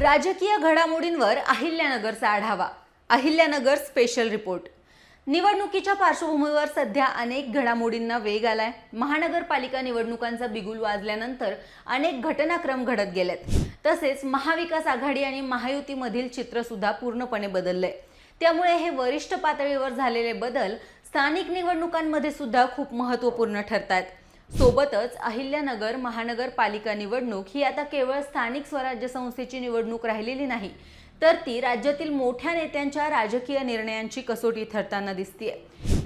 राजकीय घडामोडींवर अहिल्यानगरचा आढावा. Ahilyanagar special report. निवडणुकीच्या पार्श्वभूमीवर सध्या अनेक घडामोडींना वेग आलाय. महानगरपालिका निवडणुकांचा बिगुल वाजल्यानंतर अनेक घटनाक्रम घडत गेलेत. तसेच महाविकास आघाडी आणि महायुतीमधील चित्र सुद्धा पूर्णपणे बदलले. त्यामुळे हे वरिष्ठ पातळीवर झालेले बदल स्थानिक निवडणुकांमध्ये सुद्धा खूप महत्त्वपूर्ण ठरतात. सोबतच अहिल्यानगर महानगरपालिका निवडणूक ही आता केवळ स्थानिक स्वराज्य संस्थेची निवडणूक राहिलेली नाही, तर ती राज्यातील मोठ्या नेत्यांच्या राजकीय निर्णयांची कसोटी ठरताना दिसतेय.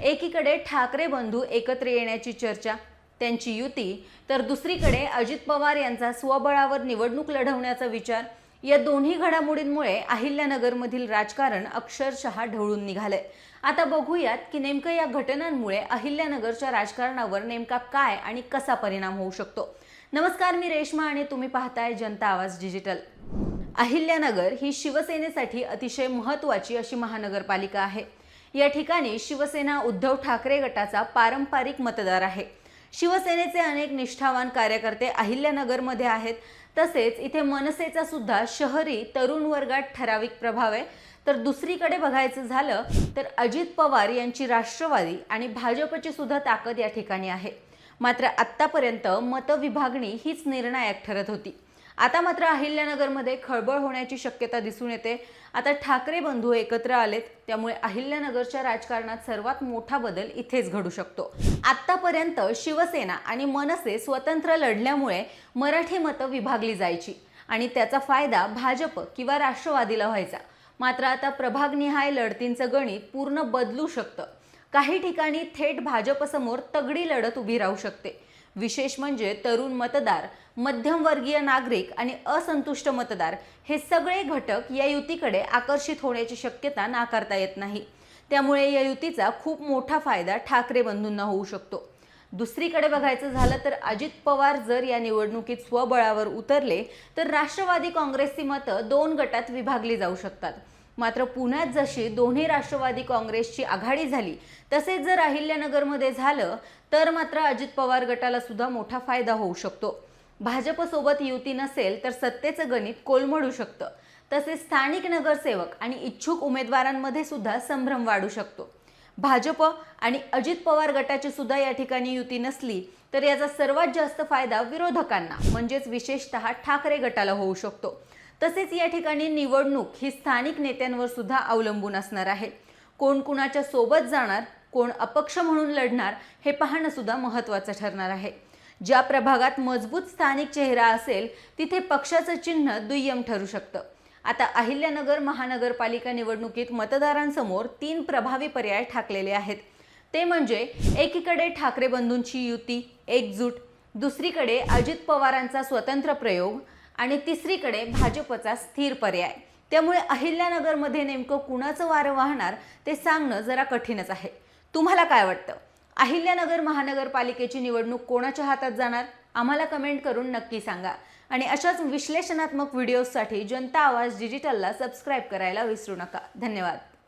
एकीकडे ठाकरे बंधू एकत्र येण्याची चर्चा, त्यांची युती, तर दुसरीकडे अजित पवार यांचा स्वबळावर निवडणूक लढवण्याचा विचार. या दोन्ही घडामोडींमुळे अहिल्यानगरमधील राजकारण अक्षरशः ढवळून निघाले. आता बघूयात की नेमकं या घटनांमुळे अहिल्यानगरच्या राजकारणावर नेमका काय आणि कसा परिणाम होऊ शकतो. नमस्कार, मी रेश्मा आणि तुम्ही पाहताय जनता आवाज डिजिटल. अहिल्यानगर ही शिवसेनेसाठी अतिशय महत्त्वाची अशी महानगरपालिका आहे. या ठिकाणी शिवसेना उद्धव ठाकरे गटाचा पारंपरिक मतदार आहे. शिवसेनेचे अनेक निष्ठावान कार्यकर्ते अहिल्यानगरमध्ये आहेत. तसेच इथे मनसेचा सुद्धा शहरी तरुण वर्गात ठराविक प्रभाव आहे. तर दुसरीकडे बघायचं झालं तर अजित पवार यांची राष्ट्रवादी आणि भाजपची सुद्धा ताकद या ठिकाणी आहे. मात्र आत्तापर्यंत मतविभागणी हीच निर्णायक ठरत होती. आता मात्र अहिल्यानगरमध्ये खळबळ होण्याची शक्यता दिसून येते. आता ठाकरे बंधू एकत्र आलेत, त्यामुळे अहिल्यानगरच्या राजकारणात सर्वात मोठा बदल इथेच घडू शकतो. आत्तापर्यंत शिवसेना आणि मनसे स्वतंत्र लढल्यामुळे मराठी मतं विभागली जायची आणि त्याचा फायदा भाजप किंवा राष्ट्रवादीला व्हायचा. मात्र आता प्रभागनिहाय लढतींचं गणित पूर्ण बदलू शकतं. काही ठिकाणी थेट भाजपसमोर तगडी लढत उभी राहू शकते. विशेष म्हणजे तरुण मतदार, मध्यमवर्गीय नागरिक आणि असंतुष्ट मतदार हे सगळे घटक या युतीकडे आकर्षित होण्याची शक्यता नाकारता येत नाही. त्यामुळे या युतीचा खूप मोठा फायदा ठाकरे बंधूंना होऊ शकतो. दुसरीकडे बघायचं झालं तर अजित पवार जर या निवडणुकीत स्वबळावर उतरले तर राष्ट्रवादी काँग्रेसची मतं दोन गटात विभागली जाऊ शकतात. मात्र पुण्यात जशी दोन्ही राष्ट्रवादी काँग्रेसची आघाडी झाली, तसेच जर अहिल्यानगरमध्ये झालं तर मात्र अजित पवार गटाला सुद्धा मोठा फायदा होऊ शकतो. भाजपसोबत युती नसेल तर सत्तेचं गणित कोलमडू शकतं. तसेच स्थानिक नगरसेवक आणि इच्छुक उमेदवारांमध्ये सुद्धा संभ्रम वाढू शकतो. भाजप आणि अजित पवार गटाची सुद्धा या ठिकाणी युती नसली तर याचा सर्वात जास्त फायदा विरोधकांना म्हणजेच विशेषतः ठाकरे गटाला होऊ शकतो. तसेच या ठिकाणी निवडणूक ही स्थानिक नेत्यांवर सुद्धा अवलंबून असणार आहे. कोण कुणाच्या सोबत जाणार, कोण अपक्ष म्हणून लढणार हे पाहणं सुद्धा महत्त्वाचं ठरणार आहे. ज्या प्रभागात मजबूत स्थानिक चेहरा असेल तिथे पक्षाचं चिन्ह दुय्यम ठरू शकतं. आता अहिल्यानगर महानगरपालिका निवडणुकीत मतदारांसमोर 3 प्रभावी पर्याय ठाकलेले आहेत. ते म्हणजे एकीकडे ठाकरे बंधूंची युती, एकजूट, दुसरीकडे अजित पवारांचा स्वतंत्र प्रयोग आणि तिसरीकडे भाजपचा स्थिर पर्याय. त्यामुळे अहिल्यानगरमध्ये नेमकं कुणाचं वारं वाहणार ते सांगणं जरा कठीणच आहे. तुम्हाला काय वाटतं? अहिल्यानगर महानगरपालिकेची निवडणूक कोणाच्या हातात जाणार? आम्हाला कमेंट करून नक्की सांगा. आणि अशाच विश्लेषणात्मक व्हिडिओजसाठी जनता आवाज डिजिटलला सबस्क्राईब करायला विसरू नका. धन्यवाद.